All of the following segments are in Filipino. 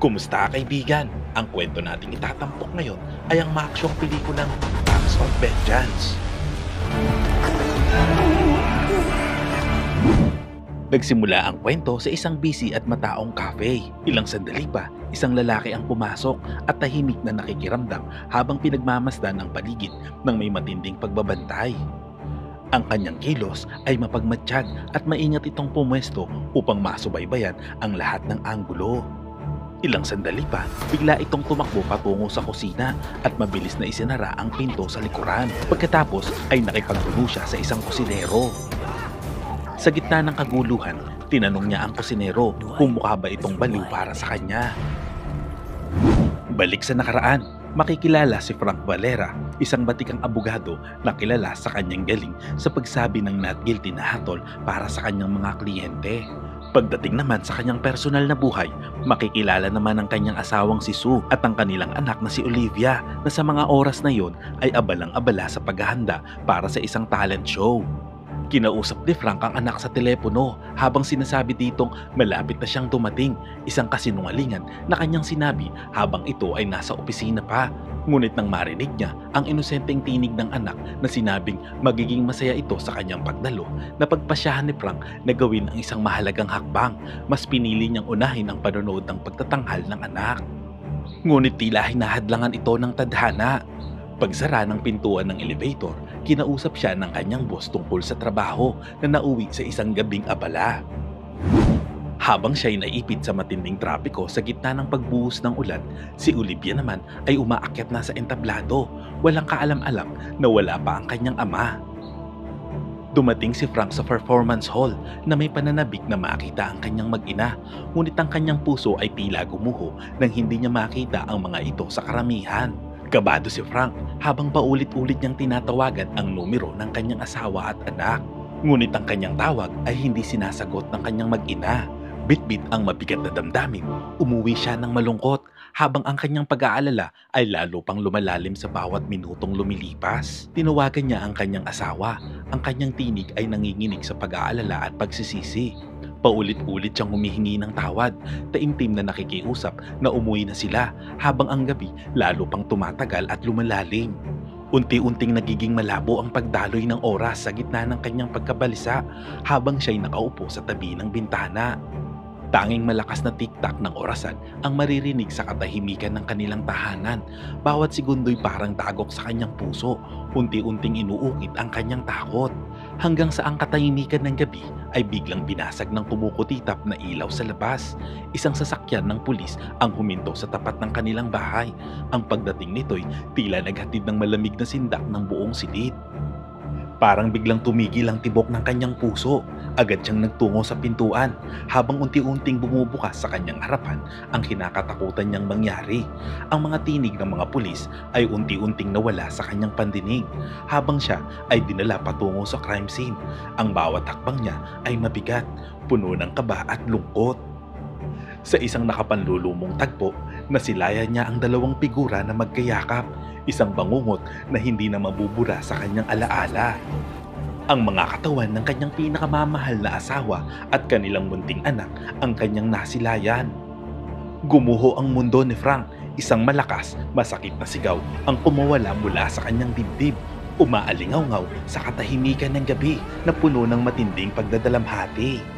Kumusta kaibigan? Ang kwento nating itatampok ngayon ay ang maaksyong pelikulang Pangs of Vengeance. Nagsimula ang kwento sa isang busy at mataong cafe. Ilang sandali pa, isang lalaki ang pumasok at tahimik na nakikiramdam habang pinagmamasdan ang paligid ng may matinding pagbabantay. Ang kanyang kilos ay mapagmatsyag at maingat itong pumwesto upang masubaybayan ang lahat ng anggulo. Ilang sandali pa, bigla itong tumakbo patungo sa kusina at mabilis na isinara ang pinto sa likuran. Pagkatapos ay nakipagtulo siya sa isang kusinero. Sa gitna ng kaguluhan, tinanong niya ang kusinero kung mukha ba itong baliw para sa kanya. Balik sa nakaraan, makikilala si Frank Valera, isang batikang abogado na kilala sa kanyang galing sa pagsabi ng not guilty na hatol para sa kanyang mga kliyente. Pagdating naman sa kanyang personal na buhay, makikilala naman ang kanyang asawang si Sue at ang kanilang anak na si Olivia na sa mga oras na yon ay abalang-abala sa paghahanda para sa isang talent show. Kinausap ni Frank ang anak sa telepono habang sinasabi ditong malapit na siyang dumating, isang kasinungalingan na kanyang sinabi habang ito ay nasa opisina pa. Ngunit nang marinig niya ang inosenteng tinig ng anak na sinabing magiging masaya ito sa kanyang pagdalo, napagpasyahan ni Frank na gawin ang isang mahalagang hakbang. Mas pinili niyang unahin ang panonood ng pagtatanghal ng anak. Ngunit tila hinahadlangan ito ng tadhana. Pagsara ng pintuan ng elevator, kinausap siya ng kanyang boss tungkol sa trabaho na nauwi sa isang gabing abala. Habang siya'y naipit sa matinding trapiko sa gitna ng pagbuhos ng ulan, si Olivia naman ay umaakyat na sa entablado. Walang kaalam-alam na wala pa ang kanyang ama. Dumating si Frank sa performance hall na may pananabik na makita ang kanyang mag-ina, ngunit ang kanyang puso ay tila gumuho nang hindi niya makita ang mga ito sa karamihan. Kabado si Frank habang paulit-ulit niyang tinatawagan ang numero ng kanyang asawa at anak. Ngunit ang kanyang tawag ay hindi sinasagot ng kanyang mag-ina. Bit-bit ang mabigat na damdamin, umuwi siya ng malungkot habang ang kanyang pag-aalala ay lalo pang lumalalim sa bawat minutong lumilipas. Tinawagan niya ang kanyang asawa. Ang kanyang tinig ay nanginginig sa pag-aalala at pagsisisi. Paulit-ulit siyang humihingi ng tawad, taimtim na nakikiusap na umuwi na sila habang ang gabi lalo pang tumatagal at lumalalim. Unti-unting nagiging malabo ang pagdaloy ng oras sa gitna ng kanyang pagkabalisa habang siya'y nakaupo sa tabi ng bintana. Tanging malakas na tik-tak ng orasan ang maririnig sa katahimikan ng kanilang tahanan. Bawat segundo'y parang dagok sa kanyang puso, unti-unting inuukit ang kanyang takot. Hanggang sa ang katahimikan ng gabi ay biglang binasag ng kumukutitap na ilaw sa labas. Isang sasakyan ng pulis ang huminto sa tapat ng kanilang bahay. Ang pagdating nito'y tila naghatid ng malamig na sindak ng buong silid. Parang biglang tumigil ang tibok ng kanyang puso. Agad siyang nagtungo sa pintuan habang unti-unting bumubukas sa kanyang harapan ang kinakatakutan niyang mangyari. Ang mga tinig ng mga pulis ay unti-unting nawala sa kanyang pandinig habang siya ay dinala patungo sa crime scene. Ang bawat hakbang niya ay mabigat, puno ng kaba at lungkot. Sa isang nakapanlulumong tagpo, nasilayan niya ang dalawang figura na magkayakap, isang bangungot na hindi na mabubura sa kanyang alaala. Ang mga katawan ng kanyang pinakamamahal na asawa at kanilang munting anak ang kanyang nasilayan. Gumuho ang mundo ni Frank, isang malakas, masakit na sigaw ang kumawala mula sa kanyang dibdib. Umaalingaw-ngaw sa katahimikan ng gabi na puno ng matinding pagdadalamhati.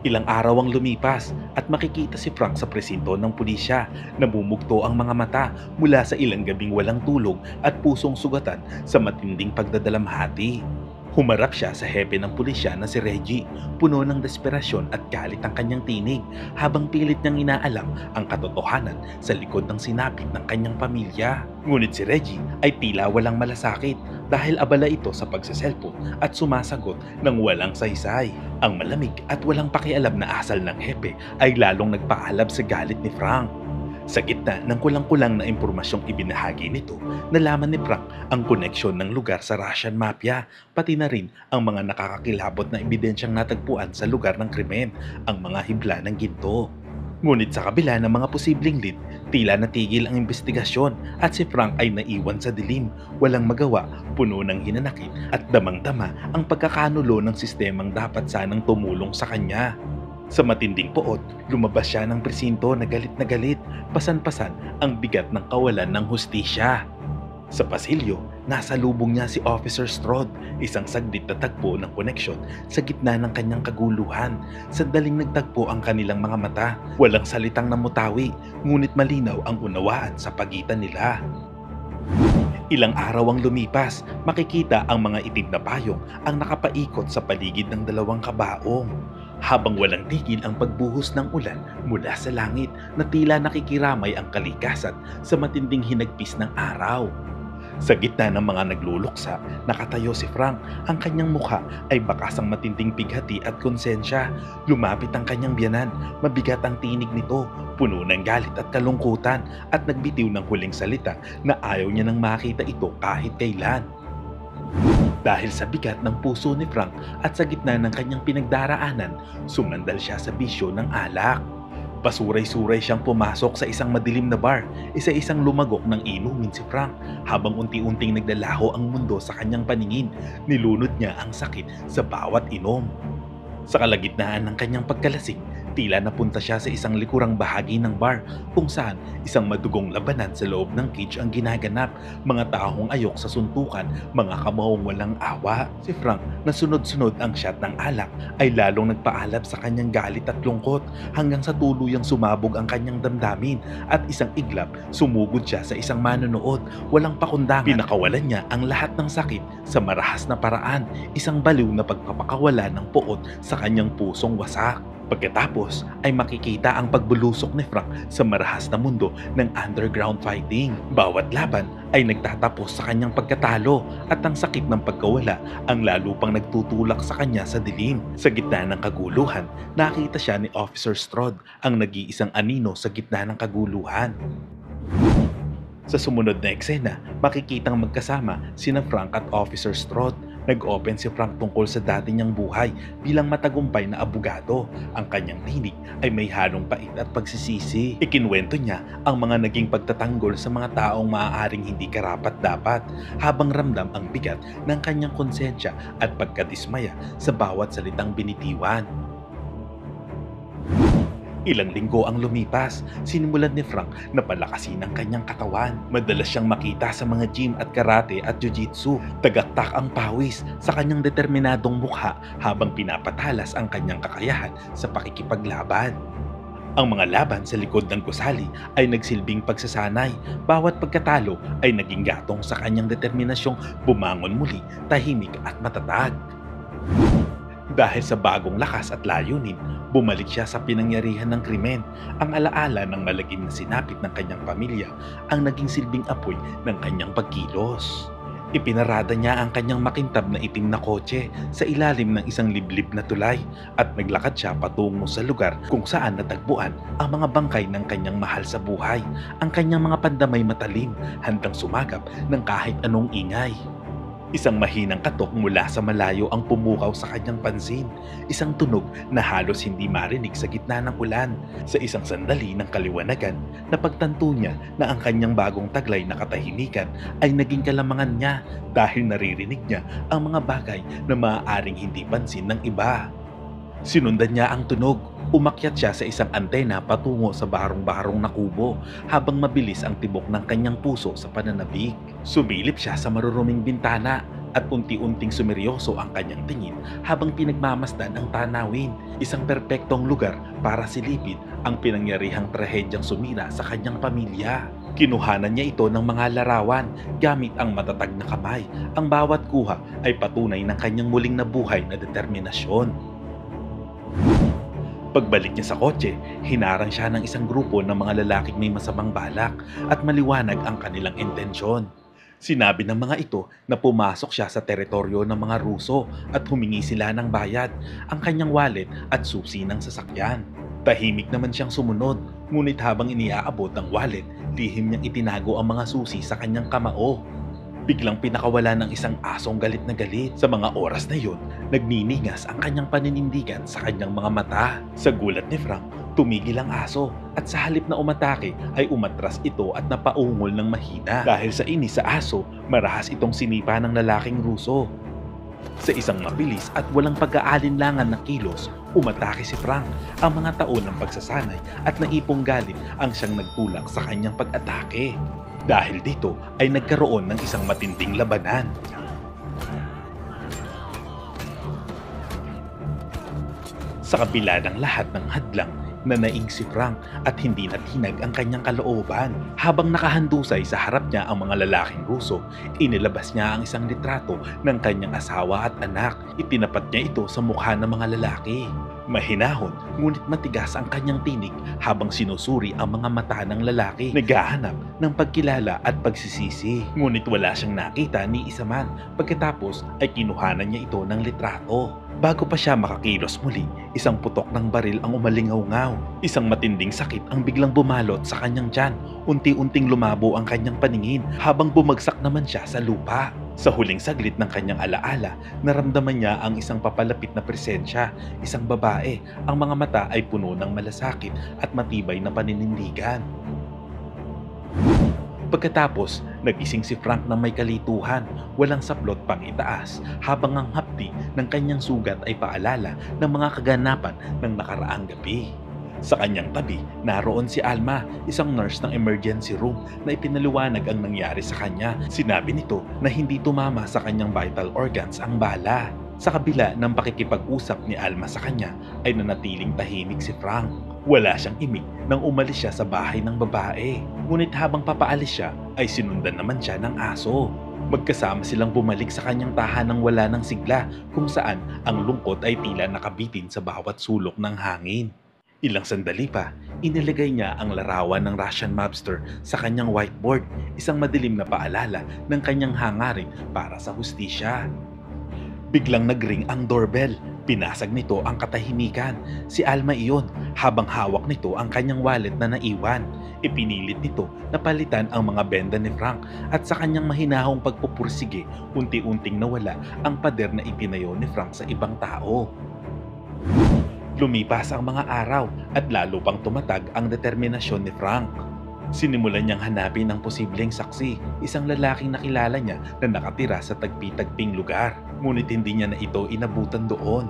Ilang araw ang lumipas at makikita si Frank sa presinto ng pulisya. Namumugto ang mga mata mula sa ilang gabing walang tulog at pusong sugatan sa matinding pagdadalamhati. Humarap siya sa hepe ng pulisya na si Reggie, puno ng desperasyon at galit ang kanyang tinig habang pilit niyang inaalam ang katotohanan sa likod ng sinapit ng kanyang pamilya. Ngunit si Reggie ay tila walang malasakit dahil abala ito sa pagsaselfon at sumasagot ng walang saysay. Ang malamig at walang pakialam na asal ng hepe ay lalong nagpaalab sa galit ni Frank. Sa gitna ng kulang-kulang na impormasyong ibinahagi nito, nalaman ni Frank ang koneksyon ng lugar sa Russian Mafia, pati na rin ang mga nakakakilabot na ebidensyang natagpuan sa lugar ng krimen, ang mga hibla ng ginto. Ngunit sa kabila ng mga posibleng lead, tila natigil ang investigasyon at si Frank ay naiwan sa dilim, walang magawa, puno ng hinanakit at damang-dama ang pagkakanulo ng sistemang dapat sanang tumulong sa kanya. Sa matinding poot, lumabas siya ng presinto na galit, pasan-pasan ang bigat ng kawalan ng hustisya. Sa pasilyo, nasa lubong niya si Officer Strode, isang saglit na tagpo ng koneksyon sa gitna ng kanyang kaguluhan. Sandaling nagtagpo ang kanilang mga mata, walang salitang namutawi, ngunit malinaw ang unawaan sa pagitan nila. Ilang araw ang lumipas, makikita ang mga itim na payong ang nakapaikot sa paligid ng dalawang kabaong. Habang walang tigil ang pagbuhos ng ulan mula sa langit na tila nakikiramay ang kalikasan sa matinding hinagpis ng araw. Sa gitna ng mga nagluluksa, nakatayo si Frank. Ang kanyang mukha ay bakas ang matinding pighati at konsensya. Lumapit ang kanyang biyanan, mabigat ang tinig nito, puno ng galit at kalungkutan, at nagbitiw ng huling salita na ayaw niya nang makita ito kahit kailan. Dahil sa bigat ng puso ni Frank at sa gitna ng kanyang pinagdaraanan, sumandal siya sa bisyo ng alak. Pasuray-suray siyang pumasok sa isang madilim na bar, isa-isang lumagok ng inumin si Frank. Habang unti-unting naglalaho ang mundo sa kanyang paningin, nilunod niya ang sakit sa bawat inom. Sa kalagitnaan ng kanyang pagkalasing, tila napunta siya sa isang likurang bahagi ng bar kung saan isang madugong labanan sa loob ng cage ang ginaganap. Mga taong ayok sa suntukan, mga kamaong walang awa. Si Frank na sunod-sunod ang shot ng alak ay lalong nagpaalab sa kanyang galit at lungkot hanggang sa tuluyang sumabog ang kanyang damdamin at isang iglap sumugod siya sa isang manonood. Walang pakundangan, pinakawalan niya ang lahat ng sakit sa marahas na paraan, isang baliw na pagpapakawala ng puot sa kanyang pusong wasak. Pagkatapos ay makikita ang pagbulusok ni Frank sa marahas na mundo ng underground fighting. Bawat laban ay nagtatapos sa kanyang pagkatalo at ang sakit ng pagkawala ang lalo pang nagtutulak sa kanya sa dilim. Sa gitna ng kaguluhan, nakita siya ni Officer Strode, ang nag-iisang anino sa gitna ng kaguluhan. Sa sumunod na eksena, makikitang magkasama sina Frank at Officer Strode. Nag-open si Frank tungkol sa dati niyang buhay bilang matagumpay na abogado. Ang kanyang tinig ay may halong pait at pagsisisi. Ikinwento niya ang mga naging pagtatanggol sa mga taong maaaring hindi karapat-dapat, habang ramdam ang bigat ng kanyang konsensya at pagkadismaya sa bawat salitang binitiwan. Ilang linggo ang lumipas, sinimulan ni Frank na palakasin ang kanyang katawan. Madalas siyang makita sa mga gym at karate at jiu-jitsu. Tagaktak ang pawis sa kanyang determinadong mukha habang pinapatalas ang kanyang kakayahan sa pakikipaglaban. Ang mga laban sa likod ng gusali ay nagsilbing pagsasanay. Bawat pagkatalo ay naging gatong sa kanyang determinasyong bumangon muli, tahimik at matatag. Dahil sa bagong lakas at layunin, bumalik siya sa pinangyarihan ng krimen. Ang alaala ng malagim na sinapit ng kanyang pamilya ang naging silbing apoy ng kanyang pagkilos. Ipinarada niya ang kanyang makintab na itim na kotse sa ilalim ng isang liblib na tulay at naglakad siya patungo sa lugar kung saan natagpuan ang mga bangkay ng kanyang mahal sa buhay. Ang kanyang mga pandamay matalim, handang sumagap ng kahit anong ingay. Isang mahinang katok mula sa malayo ang pumukaw sa kanyang pansin. Isang tunog na halos hindi marinig sa gitna ng ulan. Sa isang sandali ng kaliwanagan, napagtanto niya na ang kanyang bagong taglay na katahimikan ay naging kalamangan niya dahil naririnig niya ang mga bagay na maaaring hindi pansin ng iba. Sinundan niya ang tunog. Umakyat siya sa isang antena patungo sa barong-barong na kubo habang mabilis ang tibok ng kanyang puso sa pananabik. Sumilip siya sa maruruming bintana at unti-unting sumeryoso ang kanyang tingin habang pinagmamasdan ang tanawin. Isang perpektong lugar para silipin ang pinangyarihang trahedyang sumira sa kanyang pamilya. Kinuhanan niya ito ng mga larawan gamit ang matatag na kamay. Ang bawat kuha ay patunay ng kanyang muling nabuhay na determinasyon. Pagbalik niya sa kotse, hinarang siya ng isang grupo ng mga lalaking may masamang balak at maliwanag ang kanilang intensyon. Sinabi ng mga ito na pumasok siya sa teritoryo ng mga Ruso at humingi sila ng bayad, ang kanyang wallet at susi ng sasakyan. Tahimik naman siyang sumunod, ngunit habang iniaabot ang wallet, lihim niyang itinago ang mga susi sa kanyang kamao. Biglang pinakawala ng isang asong galit na galit. Sa mga oras na yun, nagniningas ang kanyang paninindigan sa kanyang mga mata. Sa gulat ni Frank, tumigil ang aso at sa halip na umatake ay umatras ito at napaungol ng mahina. Dahil sa inis sa aso, marahas itong sinipa ng lalaking Ruso. Sa isang mabilis at walang pag-aalinlangan na kilos, Umatake si Frank. Ang mga taon ng pagsasanay at naipong galit ang siyang nagtulak sa kanyang pag-atake. Dahil dito ay nagkaroon ng isang matinding labanan. Sa kabila ng lahat ng hadlang, nanaig si Frank at hindi natinag ang kanyang kalooban. Habang nakahandusay sa harap niya ang mga lalaking Ruso, inilabas niya ang isang litrato ng kanyang asawa at anak. Itinapat niya ito sa mukha ng mga lalaki. Mahinahon, ngunit matigas ang kanyang tinig habang sinusuri ang mga mata ng lalaki. Naghahanap ng pagkilala at pagsisisi. Ngunit wala siyang nakita ni isa man. Pagkatapos ay kinuhanan niya ito ng litrato. Bago pa siya makakilos muli, isang putok ng baril ang umalingaw-ngaw. Isang matinding sakit ang biglang bumalot sa kanyang tiyan. Unti-unting lumabo ang kanyang paningin habang bumagsak naman siya sa lupa. Sa huling saglit ng kanyang alaala, naramdaman niya ang isang papalapit na presensya, isang babae. Ang mga mata ay puno ng malasakit at matibay na paninindigan. Pagkatapos, nagising si Frank na may kalituhan, walang saplot pang itaas, habang ang hapdi ng kanyang sugat ay paalala ng mga kaganapan ng nakaraang gabi. Sa kanyang tabi, naroon si Alma, isang nurse ng emergency room na ipinaliwanag ang nangyari sa kanya. Sinabi nito na hindi tumama sa kanyang vital organs ang bala. Sa kabila ng pakikipag-usap ni Alma sa kanya, ay nanatiling tahimik si Frank. Wala siyang imik nang umalis siya sa bahay ng babae. Ngunit habang papaalis siya, ay sinundan naman siya ng aso. Magkasama silang bumalik sa kanyang tahanang wala ng sigla, kung saan ang lungkot ay tila nakabitin sa bawat sulok ng hangin. Ilang sandali pa, inilagay niya ang larawan ng Russian mobster sa kanyang whiteboard, isang madilim na paalala ng kanyang hangarin para sa hustisya. Biglang nagring ang doorbell. Pinasag nito ang katahimikan. Si Alma iyon, habang hawak nito ang kanyang wallet na naiwan. Ipinilit nito na palitan ang mga benda ni Frank at sa kanyang mahinahong pagpupursige, unti-unting nawala ang pader na itinayo ni Frank sa ibang tao. Lumipas ang mga araw at lalo pang tumatag ang determinasyon ni Frank. Sinimulan niyang hanapin ang posibleng saksi, isang lalaking nakilala niya na nakatira sa tagpi-tagping lugar. Ngunit hindi niya na ito inabutan doon.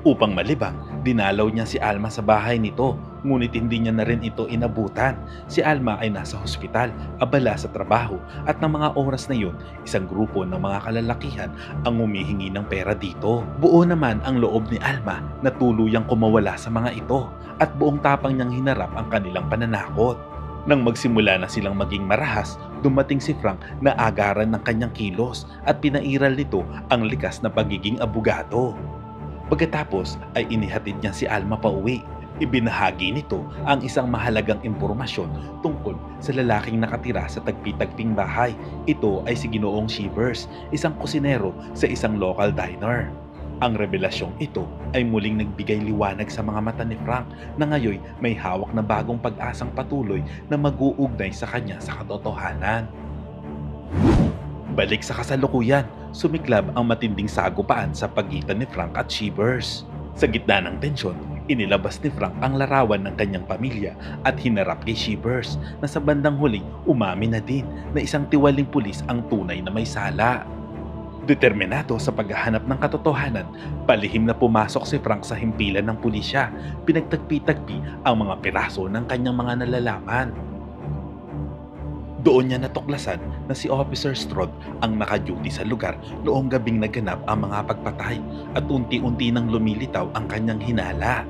Upang malibang, dinalaw niya si Alma sa bahay nito, ngunit hindi niya na rin ito inabutan. Si Alma ay nasa hospital, abala sa trabaho, at ng mga oras na yun, isang grupo ng mga kalalakihan ang humihingi ng pera dito. Buo naman ang loob ni Alma na tuluyang kumawala sa mga ito, at buong tapang niyang hinarap ang kanilang pananakot. Nang magsimula na silang maging marahas, dumating si Frank na agaran ng kanyang kilos at pinairal nito ang likas na pagiging abogado. Pagkatapos ay inihatid niya si Alma pauwi. Ibinahagi nito ang isang mahalagang impormasyon tungkol sa lalaking nakatira sa tagpi-tagping bahay. Ito ay si Ginoong Shivers, isang kusinero sa isang local diner. Ang revelasyong ito ay muling nagbigay liwanag sa mga mata ni Frank na ngayon may hawak na bagong pag-asang patuloy na mag-uugnay sa kanya sa katotohanan. Balik sa kasalukuyan, sumiklab ang matinding sagupaan sa pagitan ni Frank at Shivers. Sa gitna ng tensyon, inilabas ni Frank ang larawan ng kanyang pamilya at hinarap kay Shivers na sa bandang huling umamin na din na isang tiwaling pulis ang tunay na may sala. Determinado sa paghahanap ng katotohanan, palihim na pumasok si Frank sa himpilan ng pulisya, pinagtagpi-tagpi ang mga piraso ng kanyang mga nalalaman. Doon niya natuklasan na si Officer Strode ang naka-duty sa lugar noong gabing naganap ang mga pagpatay at unti-unti nang lumilitaw ang kanyang hinala.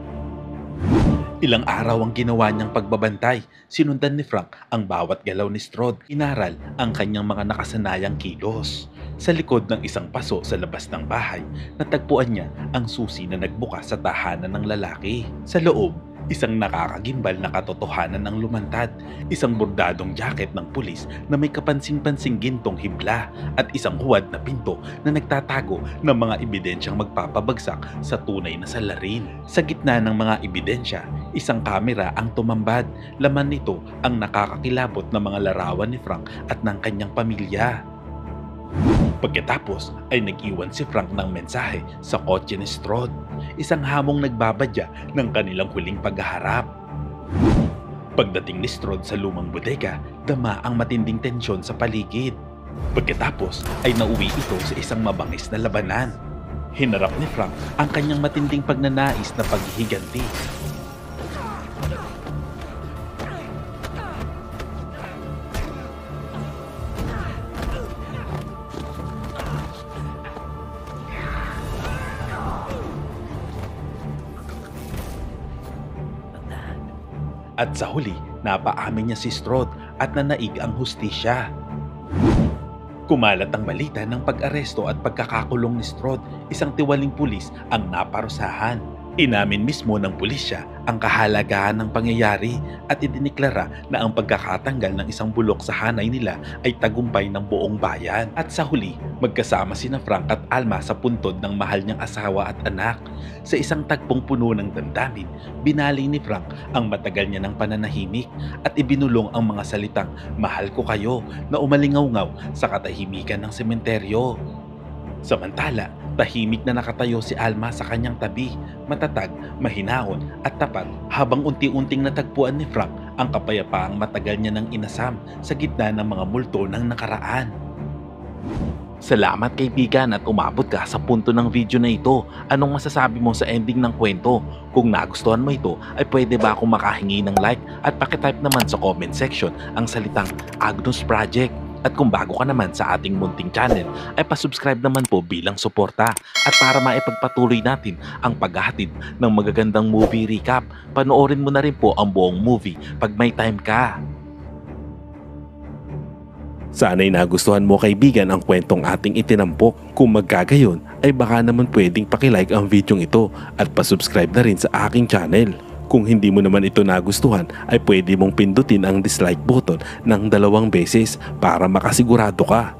Ilang araw ang ginawa niyang pagbabantay. Sinundan ni Frank ang bawat galaw ni Strode. Inaral ang kanyang mga nakasanayang kilos. Sa likod ng isang paso sa labas ng bahay, natagpuan niya ang susi na nagbukas sa tahanan ng lalaki. Sa loob, isang nakakagimbal na katotohanan ang lumantad, isang bordadong jacket ng pulis na may kapansing-pansing gintong hibla at isang huwad na pinto na nagtatago ng mga ebidensyang magpapabagsak sa tunay na salarin. Sa gitna ng mga ebidensya, isang kamera ang tumambad. Laman nito ang nakakakilabot na mga larawan ni Frank at ng kanyang pamilya. Pagkatapos ay nag-iwan si Frank ng mensahe sa kotse ni Strode, isang hamong nagbabadya ng kanilang huling paghaharap. Pagdating ni Strode sa lumang bodega, dama ang matinding tensyon sa paligid. Pagkatapos ay nauwi ito sa isang mabangis na labanan. Hinarap ni Frank ang kanyang matinding pagnanais na paghihiganti. At sa huli, napaamin niya si Strahd at nanaig ang hustisya. Kumalat ang balita ng pag-aresto at pagkakakulong ni Strahd, isang tiwaling pulis ang naparusahan. Inamin mismo ng pulisya ang kahalagahan ng pangyayari at idiniklara na ang pagkakatanggal ng isang bulok sa hanay nila ay tagumpay ng buong bayan. At sa huli, magkasama sina Frank at Alma sa puntod ng mahal niyang asawa at anak. Sa isang tagpong puno ng damdamin, binali ni Frank ang matagal niya ng pananahimik at ibinulong ang mga salitang "mahal ko kayo" na umalingaw-ngaw sa katahimikan ng sementeryo. Samantala, tahimik na nakatayo si Alma sa kanyang tabi, matatag, mahinahon at tapat habang unti-unting natagpuan ni Frank ang kapayapaang matagal niya nang inasam sa gitna ng mga multo ng nakaraan. Salamat kaibigan at umabot ka sa punto ng video na ito. Anong masasabi mo sa ending ng kwento? Kung nagustuhan mo ito, ay pwede ba akong makahingi ng like at pakitype naman sa comment section ang salitang Agnus Project? At kung bago ka naman sa ating munting channel, ay pasubscribe naman po bilang suporta. At para maipagpatuloy natin ang paghahatid ng magagandang movie recap, panoorin mo na rin po ang buong movie pag may time ka. Sana'y nagustuhan mo kaibigan ang kwentong ating itinampok. Kung magkagayon, ay baka naman pwedeng pakilike ang videong ito at pasubscribe na rin sa aking channel. Kung hindi mo naman ito nagustuhan, ay pwede mong pindutin ang dislike button ng 2 beses para makasigurado ka.